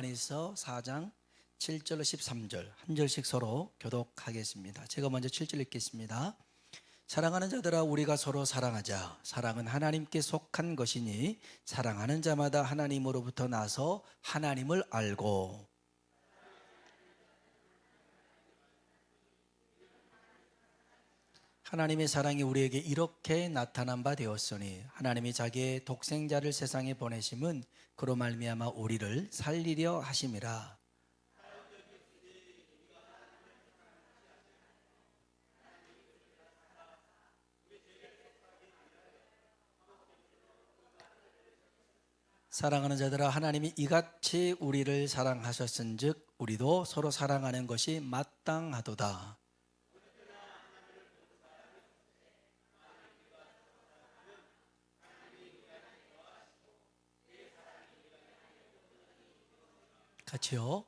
요한일서 4장 7절로 13절 한 절씩 서로 교독하겠습니다. 제가 먼저 7절 읽겠습니다. 사랑하는 자들아, 우리가 서로 사랑하자. 사랑은 하나님께 속한 것이니 사랑하는 자마다 하나님으로부터 나서 하나님을 알고, 하나님의 사랑이 우리에게 이렇게 나타난 바 되었으니 하나님이 자기의 독생자를 세상에 보내심은 그로 말미암아 우리를 살리려 하심이라. 사랑하는 자들아, 하나님이 이같이 우리를 사랑하셨은즉 우리도 서로 사랑하는 것이 마땅하도다. 같이요.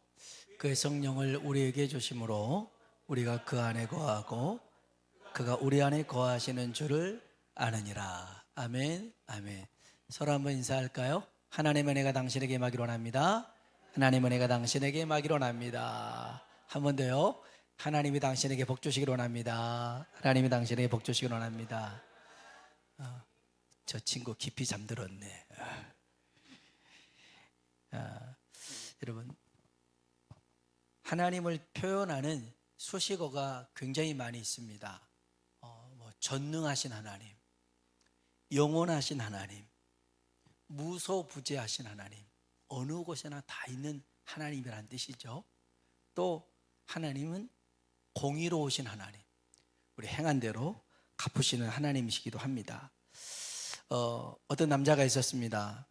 그의 성령을 우리에게 주심으로 우리가 그 안에 거하고 그가 우리 안에 거하시는 줄을 아느니라. 아멘. 아멘. 서로 한번 인사할까요? 하나님의 은혜가 당신에게 임하기를 원합니다. 하나님의 은혜가 당신에게 임하기를 원합니다. 한 번 더요. 하나님이 당신에게 복 주시기를 원합니다. 하나님이 당신에게 복 주시기를 원합니다. 저 친구 깊이 잠들었네. 여러분, 하나님을 표현하는 수식어가 굉장히 많이 있습니다. 전능하신 하나님, 영원하신 하나님, 무소부재하신 하나님, 어느 곳에나 다 있는 하나님이란 뜻이죠. 또 하나님은 공의로우신 하나님, 우리 행한 대로 갚으시는 하나님이시기도 합니다. 어떤 남자가 있었습니다.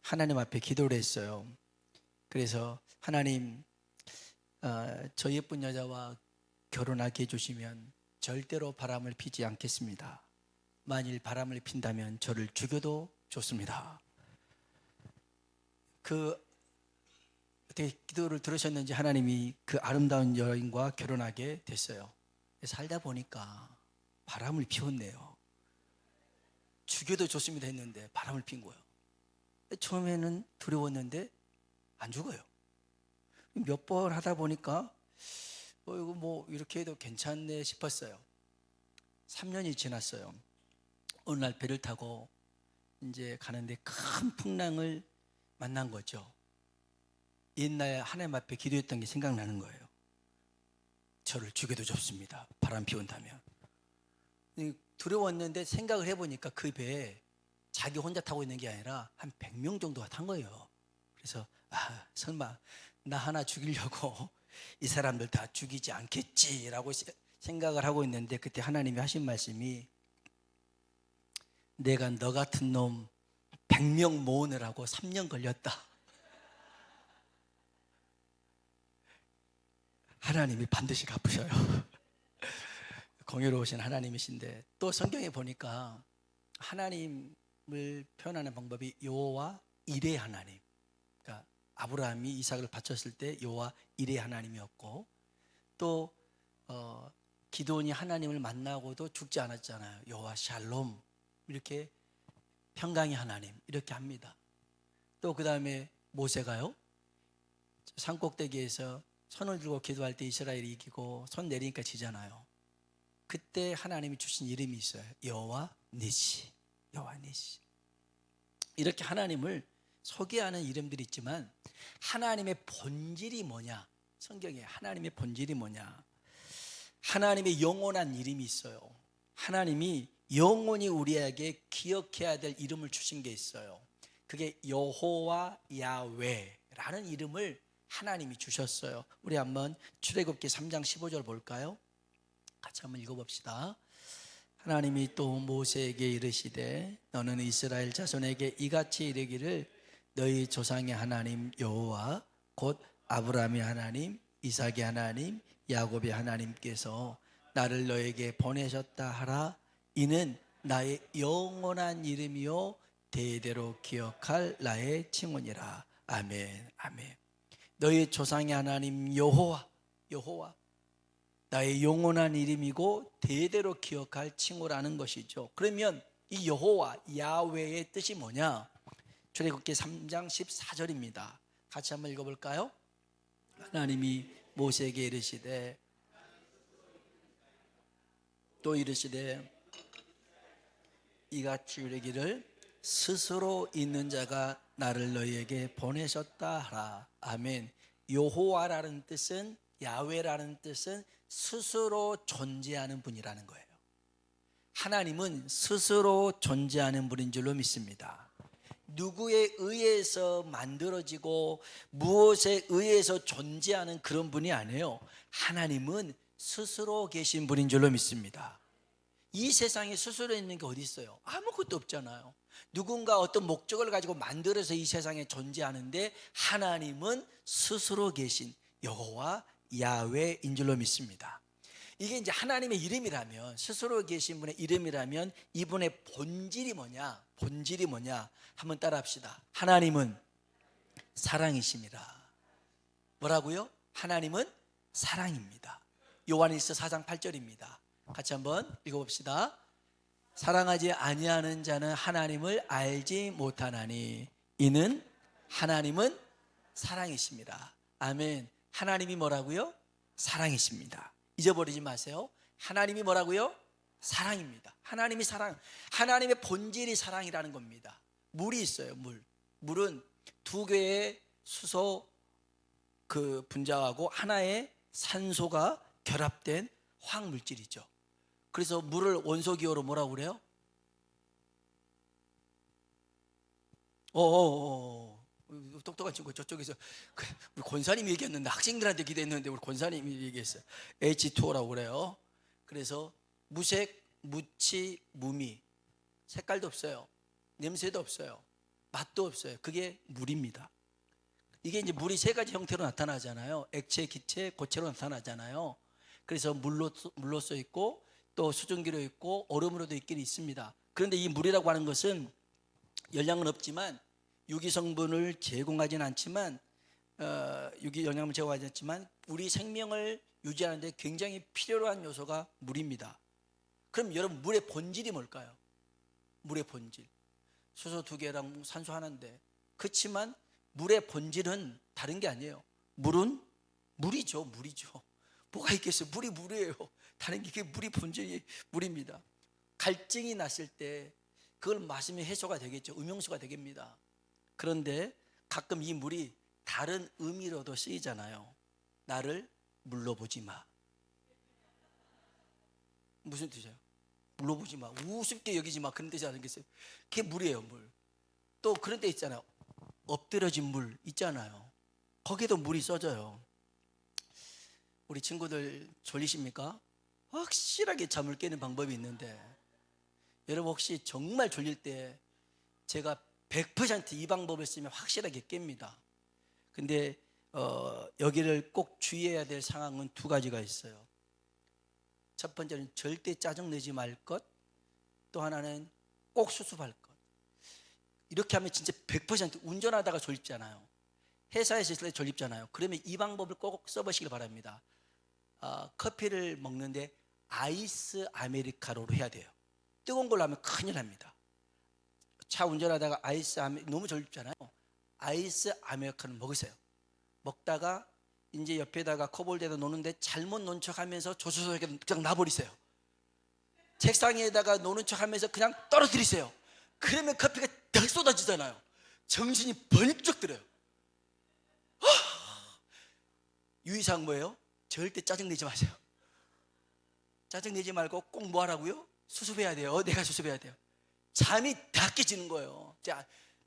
하나님 앞에 기도를 했어요. 그래서 하나님, 저 예쁜 여자와 결혼하게 해주시면 절대로 바람을 피지 않겠습니다. 만일 바람을 핀다면 저를 죽여도 좋습니다. 어떻게 기도를 들으셨는지 하나님이 그 아름다운 여인과 결혼하게 됐어요. 살다 보니까 바람을 피웠네요. 죽여도 좋습니다 했는데 바람을 핀 거예요. 처음에는 두려웠는데 안 죽어요. 몇 번 하다 보니까 이거 뭐 이렇게 해도 괜찮네 싶었어요. 3년이 지났어요. 어느 날 배를 타고 이제 가는데 큰 풍랑을 만난 거죠. 옛날에 하나님 앞에 기도했던 게 생각나는 거예요. 저를 죽여도 좋습니다, 바람 피운다면. 두려웠는데 생각을 해보니까 그 배에 자기 혼자 타고 있는 게 아니라 한 100명 정도가 탄 거예요. 그래서 설마 나 하나 죽이려고 이 사람들 다 죽이지 않겠지라고 생각을 하고 있는데, 그때 하나님이 하신 말씀이, 내가 너 같은 놈 100명 모으느라고 3년 걸렸다. 하나님이 반드시 갚으셔요. 공의로우신 하나님이신데, 또 성경에 보니까 하나님을 표현하는 방법이 여호와 이레 하나님. 그러니까 아브라함이 이삭을 바쳤을 때 여호와 이레 하나님이었고, 또 기드온이 하나님을 만나고도 죽지 않았잖아요. 여호와 샬롬, 이렇게 평강의 하나님, 이렇게 합니다. 또 그 다음에 모세가요, 산꼭대기에서 손을 들고 기도할 때 이스라엘이 이기고 손 내리니까 지잖아요. 그때 하나님이 주신 이름이 있어요. 여호와 니시, 여호와 니시. 이렇게 하나님을 소개하는 이름들이 있지만 하나님의 본질이 뭐냐? 성경에 하나님의 본질이 뭐냐? 하나님의 영원한 이름이 있어요. 하나님이 영원히 우리에게 기억해야 될 이름을 주신 게 있어요. 그게 여호와 야훼라는 이름을 하나님이 주셨어요. 우리 한번 출애굽기 3장 15절 볼까요? 같이 한번 읽어봅시다. 하나님이 또 모세에게 이르시되 너는 이스라엘 자손에게 이같이 이르기를 너희 조상의 하나님 여호와 곧 아브라함의 하나님, 이삭의 하나님, 야곱의 하나님께서 나를 너에게 보내셨다 하라. 이는 나의 영원한 이름이요 대대로 기억할 나의 칭언이라. 아멘. 아멘. 너희 조상의 하나님 여호와, 여호와, 나의 영원한 이름이고 대대로 기억할 칭호라는 것이죠. 그러면 이 여호와 야훼의 뜻이 뭐냐? 출애굽기 3장 14절입니다. 같이 한번 읽어볼까요? 하나님이 모세에게 이르시되 또 이르시되 이같이 이르기를 스스로 있는 자가 나를 너희에게 보내셨다 하라. 아멘. 여호와라는 뜻은, 야훼라는 뜻은 스스로 존재하는 분이라는 거예요. 하나님은 스스로 존재하는 분인 줄로 믿습니다. 누구에 의해서 만들어지고 무엇에 의해서 존재하는 그런 분이 아니에요. 하나님은 스스로 계신 분인 줄로 믿습니다. 이 세상에 스스로 있는 게 어디 있어요? 아무것도 없잖아요. 누군가 어떤 목적을 가지고 만들어서 이 세상에 존재하는데, 하나님은 스스로 계신 여호와 야훼인 줄로 믿습니다. 이게 이제 하나님의 이름이라면, 스스로 계신 분의 이름이라면 이분의 본질이 뭐냐? 본질이 뭐냐? 한번 따라합시다. 하나님은 사랑이십니다. 뭐라고요? 하나님은 사랑입니다. 요한일서 4장 8절입니다. 같이 한번 읽어봅시다. 사랑하지 아니하는 자는 하나님을 알지 못하나니 이는 하나님은 사랑이십니다. 아멘. 하나님이 뭐라고요? 사랑이십니다. 잊어버리지 마세요. 하나님이 뭐라고요? 사랑입니다. 하나님이 사랑. 하나님의 본질이 사랑이라는 겁니다. 물이 있어요. 물은 두 개의 수소 분자하고 하나의 산소가 결합된 화학물질이죠. 그래서 물을 원소기호로 뭐라고 그래요? 똑똑한 친구 저쪽에서 우리 권사님이 얘기했는데, 학생들한테 기대했는데 우리 권사님이 얘기했어요. H2O라고 그래요. 그래서 무색, 무치, 무미. 색깔도 없어요. 냄새도 없어요. 맛도 없어요. 그게 물입니다. 이게 이제 물이 세 가지 형태로 나타나잖아요. 액체, 기체, 고체로 나타나잖아요. 그래서 물로써 있고 또 수증기로 있고 얼음으로도 있긴 있습니다. 그런데 이 물이라고 하는 것은 열량은 없지만 유기 성분을 제공하지는 않지만 유기 영양을 제공하지 않지만 우리 생명을 유지하는 데 굉장히 필요로 한 요소가 물입니다. 그럼 여러분, 물의 본질이 뭘까요? 물의 본질, 수소 2개랑 산소 하나인데, 그렇지만 물의 본질은 다른 게 아니에요. 물은 물이죠. 뭐가 있겠어요? 물이 물이에요. 다른 게, 물이 본질이 물입니다. 갈증이 났을 때 그걸 마시면 해소가 되겠죠. 음용수가 되겠습니다. 그런데 가끔 이 물이 다른 의미로도 쓰이잖아요. 나를 물로 보지 마. 무슨 뜻이에요? 물로 보지 마, 우습게 여기지 마, 그런 뜻이 아니겠어요? 그게 물이에요. 물. 또 그런 데 있잖아요. 엎드려진 물 있잖아요. 거기에도 물이 써져요. 우리 친구들 졸리십니까? 확실하게 잠을 깨는 방법이 있는데, 여러분 혹시 정말 졸릴 때 제가 100% 이 방법을 쓰면 확실하게 깹니다. 근데 여기를 꼭 주의해야 될 상황은 두 가지가 있어요. 첫 번째는 절대 짜증내지 말 것, 또 하나는 꼭 수습할 것. 이렇게 하면 진짜 100% 운전하다가 졸립잖아요. 회사에서 있을 때 졸립잖아요. 그러면 이 방법을 꼭 써보시길 바랍니다. 커피를 먹는데 아이스 아메리카노로 해야 돼요. 뜨거운 걸로 하면 큰일 납니다. 차 운전하다가 너무 졸립잖아요. 아이스 아메리카노 먹으세요. 먹다가 이제 옆에다가 컵홀더에다 놓는데 잘못 놓은 척하면서 조수석에 그냥 놔버리세요. 책상에다가 놓는 척하면서 그냥 떨어뜨리세요. 그러면 커피가 더 쏟아지잖아요. 정신이 번쩍 들어요. 유의사항 뭐예요? 절대 짜증내지 마세요. 짜증내지 말고 꼭 뭐 하라고요? 수습해야 돼요. 내가 수습해야 돼요. 잠이 다 깨지는 거예요.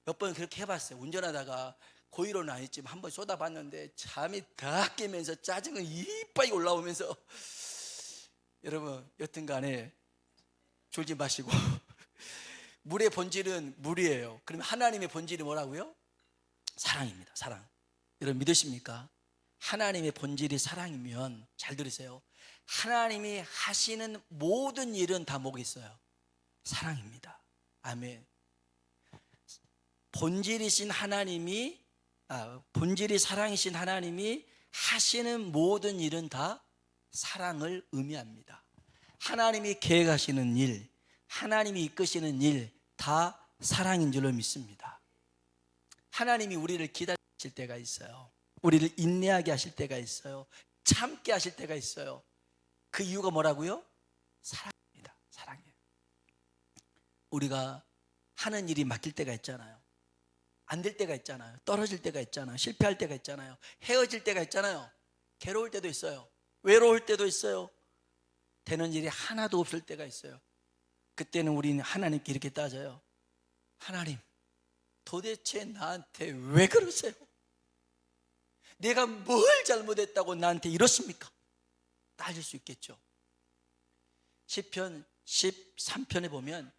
몇 번 그렇게 해봤어요. 운전하다가 고의로는 아니지만 한번 쏟아봤는데 잠이 다 깨면서 짜증은 이빨이 올라오면서, 여러분 여튼 간에 졸지 마시고 물의 본질은 물이에요. 그러면 하나님의 본질이 뭐라고요? 사랑입니다. 사랑. 여러분 믿으십니까? 하나님의 본질이 사랑이면, 잘 들으세요, 하나님이 하시는 모든 일은 다 뭐가 있어요? 사랑입니다. 아멘. 본질이 사랑이신 하나님이 하시는 모든 일은 다 사랑을 의미합니다. 하나님이 계획하시는 일, 하나님이 이끄시는 일 다 사랑인 줄로 믿습니다. 하나님이 우리를 하실 때가 있어요. 우리를 인내하게 하실 때가 있어요. 참게 하실 때가 있어요. 그 이유가 뭐라고요? 사랑입니다. 사랑이에요. 우리가 하는 일이 맡길 때가 있잖아요. 안 될 때가 있잖아요. 떨어질 때가 있잖아요. 실패할 때가 있잖아요. 헤어질 때가 있잖아요. 괴로울 때도 있어요. 외로울 때도 있어요. 되는 일이 하나도 없을 때가 있어요. 그때는 우리는 하나님께 이렇게 따져요. 하나님, 도대체 나한테 왜 그러세요? 내가 뭘 잘못했다고 나한테 이러십니까? 따질 수 있겠죠. 시편 13편에 보면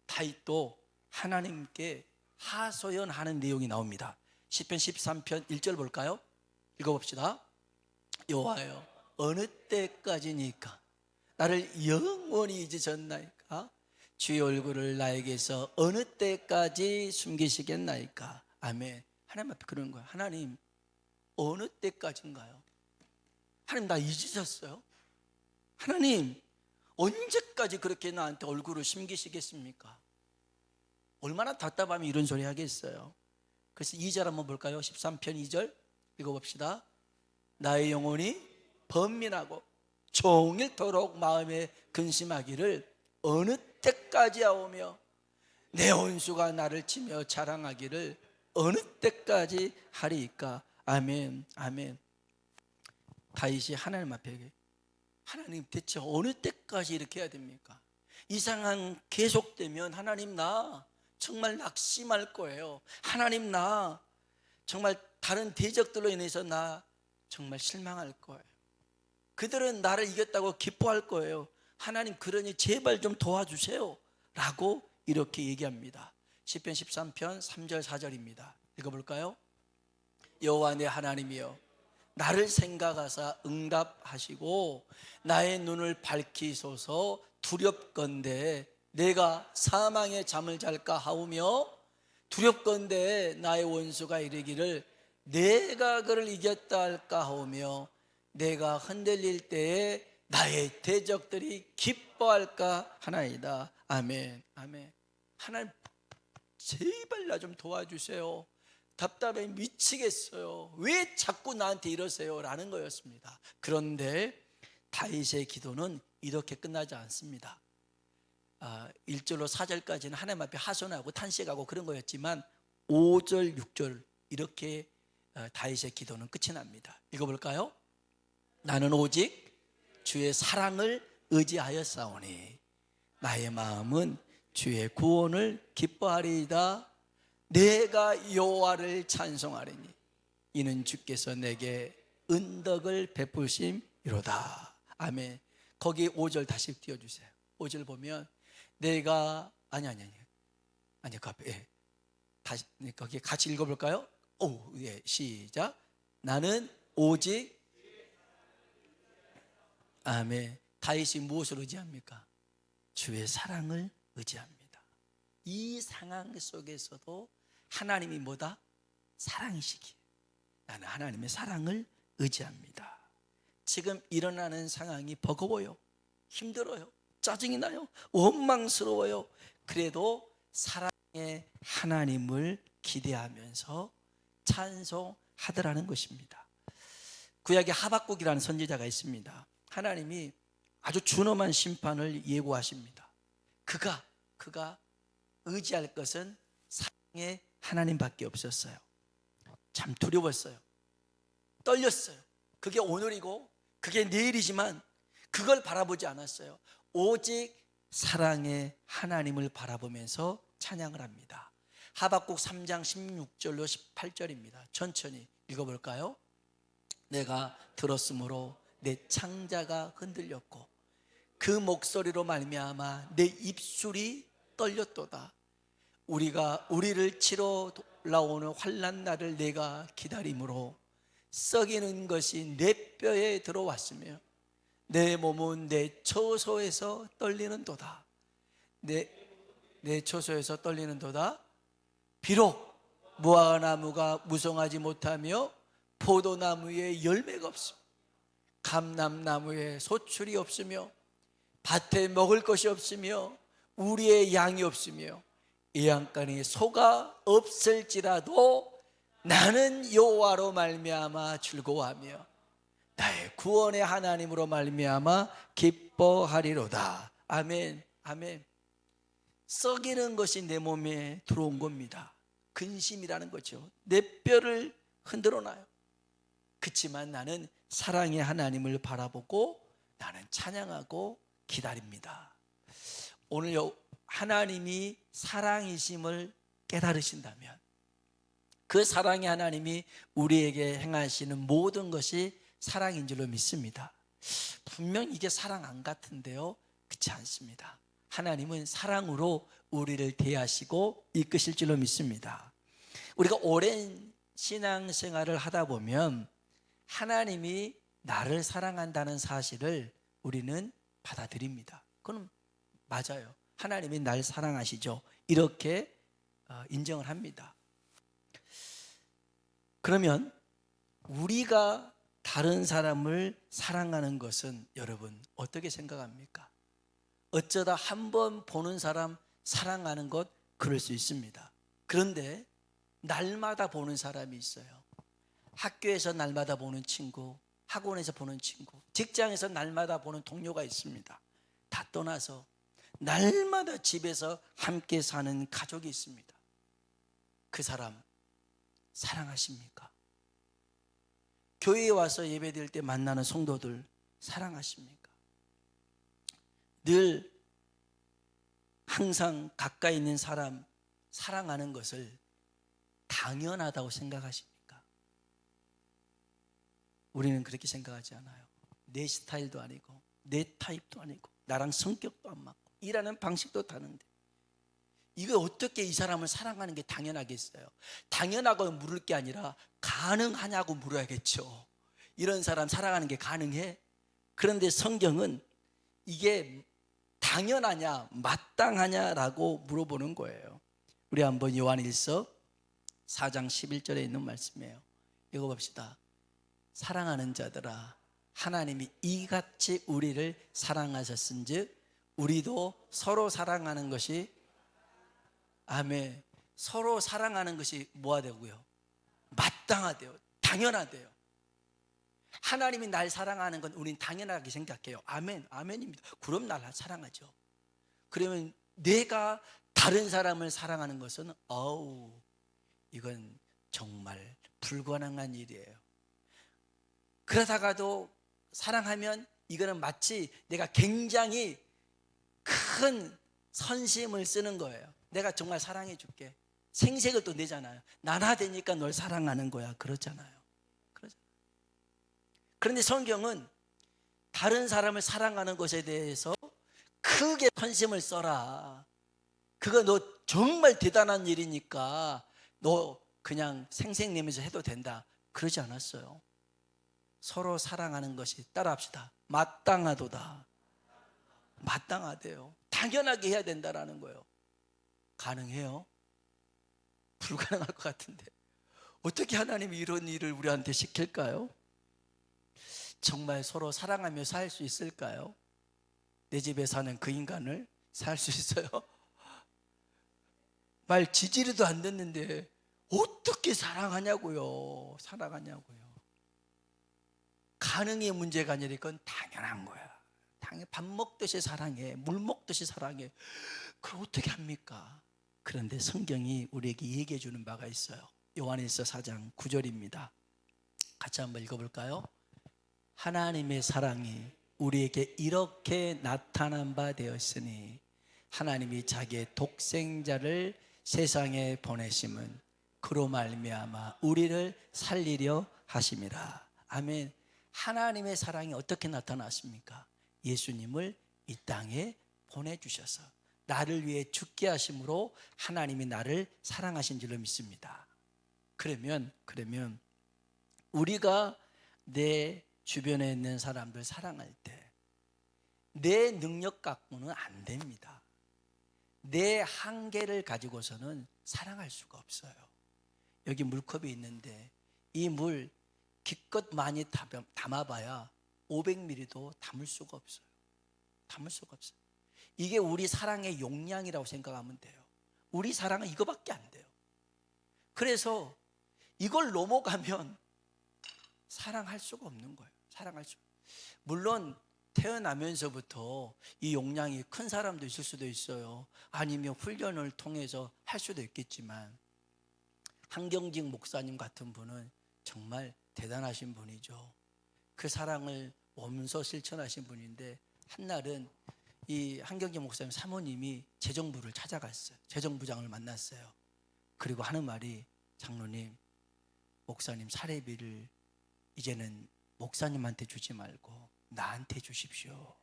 다윗도 하나님께 하소연하는 내용이 나옵니다. 시편 13편 1절 볼까요? 읽어봅시다. 여호와여, 어느 때까지니까 나를 영원히 잊으셨나이까? 주의 얼굴을 나에게서 어느 때까지 숨기시겠나이까? 아멘. 하나님 앞에 그러는 거예요. 하나님, 어느 때까지인가요? 하나님, 나 잊으셨어요? 하나님, 언제까지 그렇게 나한테 얼굴을 숨기시겠습니까? 얼마나 답답하면 이런 소리 하겠어요. 그래서 2절 한번 볼까요? 13편 2절 읽어봅시다. 나의 영혼이 번민하고 종일토록 마음에 근심하기를 어느 때까지 하오며 내 원수가 나를 치며 자랑하기를 어느 때까지 하리이까? 아멘. 아멘. 다윗이 하나님 앞에, 하나님 대체 어느 때까지 이렇게 해야 됩니까? 이 상황 계속되면 하나님, 나 정말 낙심할 거예요. 하나님, 나 정말 다른 대적들로 인해서 나 정말 실망할 거예요. 그들은 나를 이겼다고 기뻐할 거예요. 하나님, 그러니 제발 좀 도와주세요 라고 이렇게 얘기합니다. 시편 13편 3절 4절입니다 읽어볼까요? 여호와 내 하나님이여, 나를 생각하사 응답하시고 나의 눈을 밝히소서. 두렵건대 내가 사망의 잠을 잘까 하오며 두렵건대 나의 원수가 이르기를 내가 그를 이겼다 할까 하오며 내가 흔들릴 때에 나의 대적들이 기뻐할까 하나이다. 아멘. 아멘. 하나님, 제발 나 좀 도와주세요. 답답해 미치겠어요. 왜 자꾸 나한테 이러세요? 라는 거였습니다. 그런데 다윗의 기도는 이렇게 끝나지 않습니다. 1절로 4절까지는 하나님 앞에 하소연하고 탄식하고 그런 거였지만 5절, 6절 이렇게 다윗의 기도는 끝이 납니다. 읽어볼까요? 나는 오직 주의 사랑을 의지하였사오니 나의 마음은 주의 구원을 기뻐하리이다. 내가 여호와를 찬송하리니 이는 주께서 내게 은덕을 베푸심이로다. 아멘. 거기 5절 다시 띄워주세요. 5절 보면 내가 아니 그 앞에 다시 거기 같이 읽어볼까요? 시작. 나는 오직 아멘. 다윗이 무엇을 의지합니까? 주의 사랑을 의지합니다. 이 상황 속에서도 하나님이 뭐다? 사랑이시기에 나는 하나님의 사랑을 의지합니다. 지금 일어나는 상황이 버거워요. 힘들어요. 짜증이 나요. 원망스러워요. 그래도 사랑의 하나님을 기대하면서 찬송하더라는 것입니다. 구약에 하박국이라는 선지자가 있습니다. 하나님이 아주 준엄한 심판을 예고하십니다. 그가 의지할 것은 사랑의 하나님밖에 없었어요. 참 두려웠어요. 떨렸어요. 그게 오늘이고 그게 내일이지만 그걸 바라보지 않았어요. 오직 사랑의 하나님을 바라보면서 찬양을 합니다. 하박국 3장 16절로 18절입니다. 천천히 읽어볼까요? 내가 들었으므로 내 창자가 흔들렸고 그 목소리로 말미암아 내 입술이 떨렸도다. 우리를 치러 올라오는 환난 날을 내가 기다림으로 썩이는 것이 내 뼈에 들어왔으며 내 몸은 내 처소에서 떨리는도다. 내 처소에서 떨리는도다. 비록 무화과나무가 무성하지 못하며 포도나무에 열매가 없으며 감람나무에 소출이 없으며 밭에 먹을 것이 없으며 우리의 양이 없으며 외양간에 소가 없을지라도 나는 여호와로 말미암아 즐거워하며 나의 구원의 하나님으로 말미암아 기뻐하리로다. 아멘, 아멘. 썩이는 것이 내 몸에 들어온 겁니다. 근심이라는 거죠. 내 뼈를 흔들어 놔요. 그렇지만 나는 사랑의 하나님을 바라보고 나는 찬양하고 기다립니다. 오늘 하나님이 사랑이심을 깨달으신다면 그 사랑의 하나님이 우리에게 행하시는 모든 것이 사랑인 줄로 믿습니다. 분명 이게 사랑 안 같은데요, 그렇지 않습니다. 하나님은 사랑으로 우리를 대하시고 이끄실 줄로 믿습니다. 우리가 오랜 신앙생활을 하다 보면 하나님이 나를 사랑한다는 사실을 우리는 받아들입니다. 그건 맞아요. 하나님이 날 사랑하시죠. 이렇게 인정을 합니다. 그러면 우리가 다른 사람을 사랑하는 것은 여러분 어떻게 생각합니까? 어쩌다 한번 보는 사람 사랑하는 것 그럴 수 있습니다. 그런데 날마다 보는 사람이 있어요. 학교에서 날마다 보는 친구, 학원에서 보는 친구, 직장에서 날마다 보는 동료가 있습니다. 다 떠나서 날마다 집에서 함께 사는 가족이 있습니다. 그 사람 사랑하십니까? 교회에 와서 예배드릴 때 만나는 성도들 사랑하십니까? 늘 항상 가까이 있는 사람 사랑하는 것을 당연하다고 생각하십니까? 우리는 그렇게 생각하지 않아요. 내 스타일도 아니고 내 타입도 아니고 나랑 성격도 안 맞고 일하는 방식도 다른데 이거 어떻게 이 사람을 사랑하는 게 당연하겠어요? 당연하고 물을 게 아니라 가능하냐고 물어야겠죠. 이런 사람 사랑하는 게 가능해? 그런데 성경은 이게 당연하냐 마땅하냐라고 물어보는 거예요. 우리 한번 요한일서 4장 11절에 있는 말씀이에요. 읽어봅시다. 사랑하는 자들아 하나님이 이같이 우리를 사랑하셨은즉 우리도 서로 사랑하는 것이 아멘. 서로 사랑하는 것이 뭐가 되고요? 마땅하대요. 당연하대요. 하나님이 날 사랑하는 건 우린 당연하게 생각해요. 아멘, 아멘입니다. 그럼 날 사랑하죠. 그러면 내가 다른 사람을 사랑하는 것은 이건 정말 불가능한 일이에요. 그러다가도 사랑하면 이거는 마치 내가 굉장히 큰 선심을 쓰는 거예요. 내가 정말 사랑해 줄게. 생색을 또 내잖아요. 나나 되니까 널 사랑하는 거야. 그렇잖아요. 그런데 성경은 다른 사람을 사랑하는 것에 대해서 크게 선심을 써라. 그거 너 정말 대단한 일이니까 너 그냥 생색 내면서 해도 된다. 그러지 않았어요. 서로 사랑하는 것이 따라합시다. 마땅하도다. 마땅하대요. 당연하게 해야 된다라는 거예요. 가능해요? 불가능할 것 같은데 어떻게 하나님이 이런 일을 우리한테 시킬까요? 정말 서로 사랑하며 살 수 있을까요? 내 집에 사는 그 인간을 살 수 있어요? 말 지지리도 안 듣는데 어떻게 사랑하냐고요. 가능의 문제가 아니라 이건 당연한 거야. 밥 먹듯이 사랑해, 물 먹듯이 사랑해. 그걸 어떻게 합니까? 그런데 성경이 우리에게 얘기해 주는 바가 있어요. 요한일서 4장 9절입니다. 같이 한번 읽어볼까요? 하나님의 사랑이 우리에게 이렇게 나타난 바 되었으니 하나님이 자기의 독생자를 세상에 보내심은 그로 말미암아 우리를 살리려 하심이라. 아멘. 하나님의 사랑이 어떻게 나타났습니까? 예수님을 이 땅에 보내주셔서 나를 위해 죽게 하심으로 하나님이 나를 사랑하신 줄로 믿습니다. 그러면 우리가 내 주변에 있는 사람들 사랑할 때 내 능력 갖고는 안 됩니다. 내 한계를 가지고서는 사랑할 수가 없어요. 여기 물컵이 있는데 이 물 기껏 많이 담아봐야 500ml도 담을 수가 없어요. 이게 우리 사랑의 용량이라고 생각하면 돼요. 우리 사랑은 이거밖에 안 돼요. 그래서 이걸 넘어가면 사랑할 수가 없는 거예요. 사랑할 수. 물론 태어나면서부터 이 용량이 큰 사람도 있을 수도 있어요. 아니면 훈련을 통해서 할 수도 있겠지만, 한경직 목사님 같은 분은 정말 대단하신 분이죠. 그 사랑을 몸소 실천하신 분인데, 한날은 이 한경직 목사님 사모님이 재정부를 찾아갔어요. 재정부장을 만났어요. 그리고 하는 말이, 장로님, 목사님 사례비를 이제는 목사님한테 주지 말고 나한테 주십시오.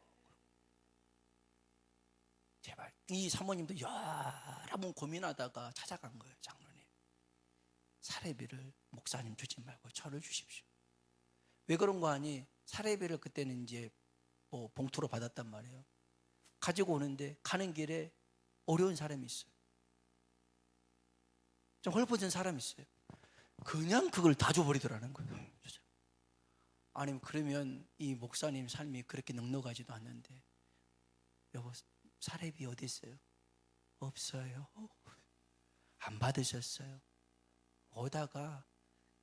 제발. 이 사모님도 여러 번 고민하다가 찾아간 거예요. 장로님, 사례비를 목사님 주지 말고 저를 주십시오. 왜 그런 거 아니? 사례비를 그때는 이제 뭐 봉투로 받았단 말이에요. 가지고 오는데 가는 길에 어려운 사람이 있어요. 좀 헐벗은 사람이 있어요. 그냥 그걸 다 줘버리더라는 거예요. 아니면 그러면 이 목사님 삶이 그렇게 넉넉하지도 않는데, 여보, 사례비 어디 있어요? 없어요. 안 받으셨어요? 오다가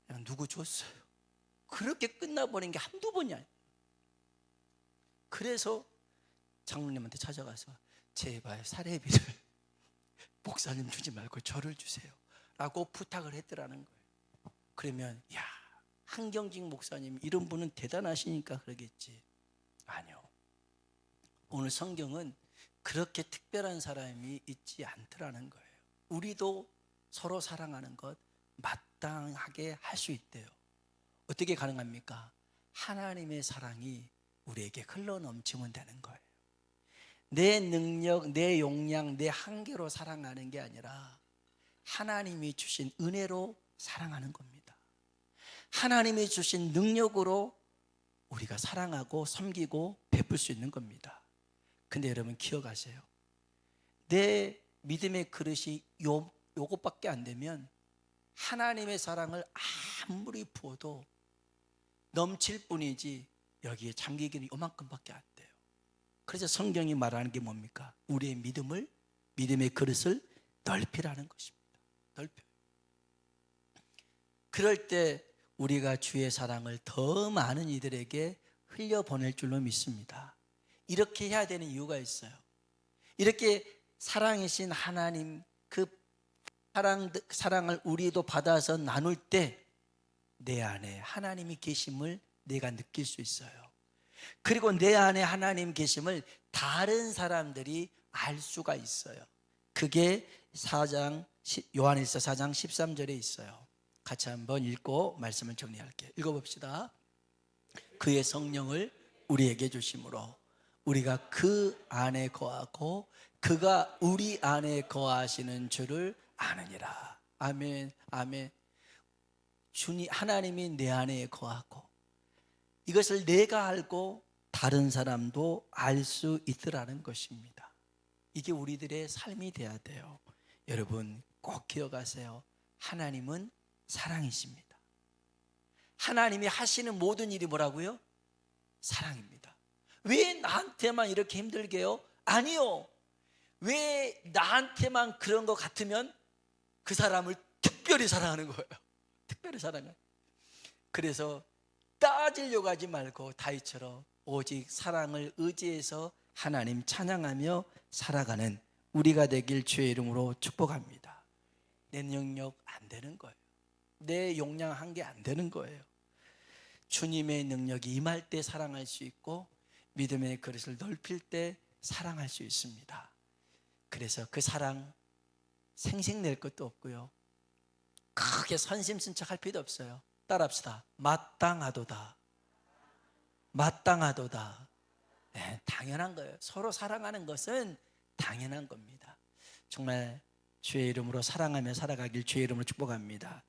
그냥 누구 줬어요. 그렇게 끝나버린 게 한두 번이 아니에요. 그래서 장로님한테 찾아가서 제발 사례비를 목사님 주지 말고 저를 주세요 라고 부탁을 했더라는 거예요. 그러면 야, 한경직 목사님 이런 분은 대단하시니까 그러겠지. 아니요, 오늘 성경은 그렇게 특별한 사람이 있지 않더라는 거예요. 우리도 서로 사랑하는 것 마땅하게 할 수 있대요. 어떻게 가능합니까? 하나님의 사랑이 우리에게 흘러넘치면 되는 거예요. 내 능력, 내 용량, 내 한계로 사랑하는 게 아니라 하나님이 주신 은혜로 사랑하는 겁니다. 하나님이 주신 능력으로 우리가 사랑하고 섬기고 베풀 수 있는 겁니다. 근데 여러분 기억하세요. 내 믿음의 그릇이 요것밖에 안 되면 하나님의 사랑을 아무리 부어도 넘칠 뿐이지 여기에 잠기기는 요만큼밖에 안 돼요. 그래서 성경이 말하는 게 뭡니까? 우리의 믿음의 그릇을 넓히라는 것입니다. 넓혀. 그럴 때 우리가 주의 사랑을 더 많은 이들에게 흘려보낼 줄로 믿습니다. 이렇게 해야 되는 이유가 있어요. 이렇게 사랑이신 하나님 그 사랑을 우리도 받아서 나눌 때 내 안에 하나님이 계심을 내가 느낄 수 있어요. 그리고 내 안에 하나님 계심을 다른 사람들이 알 수가 있어요. 그게 요한일서 4장 13절에 있어요. 같이 한번 읽고 말씀을 정리할게요. 읽어봅시다. 그의 성령을 우리에게 주심으로 우리가 그 안에 거하고 그가 우리 안에 거하시는 줄을 아느니라. 아멘, 아멘. 하나님이 내 안에 거하고 이것을 내가 알고 다른 사람도 알 수 있더라는 것입니다. 이게 우리들의 삶이 돼야 돼요. 여러분 꼭 기억하세요. 하나님은 사랑이십니다. 하나님이 하시는 모든 일이 뭐라고요? 사랑입니다. 왜 나한테만 이렇게 힘들게 해요? 아니요. 왜 나한테만 그런 것 같으면 그 사람을 특별히 사랑하는 거예요. 특별히 사랑해요. 그래서 따지려고 하지 말고 다윗처럼 오직 사랑을 의지해서 하나님 찬양하며 살아가는 우리가 되길 주의 이름으로 축복합니다. 내 능력 안 되는 거예요. 내 용량 한계 안 되는 거예요. 주님의 능력이 임할 때 사랑할 수 있고 믿음의 그릇을 넓힐 때 사랑할 수 있습니다. 그래서 그 사랑 생색낼 것도 없고요, 크게 선심 쓴 척 할 필요도 없어요. 따라합시다. 마땅하도다. 마땅하도다. 네, 당연한 거예요. 서로 사랑하는 것은 당연한 겁니다. 정말 주의 이름으로 사랑하며 살아가길 주의 이름으로 축복합니다.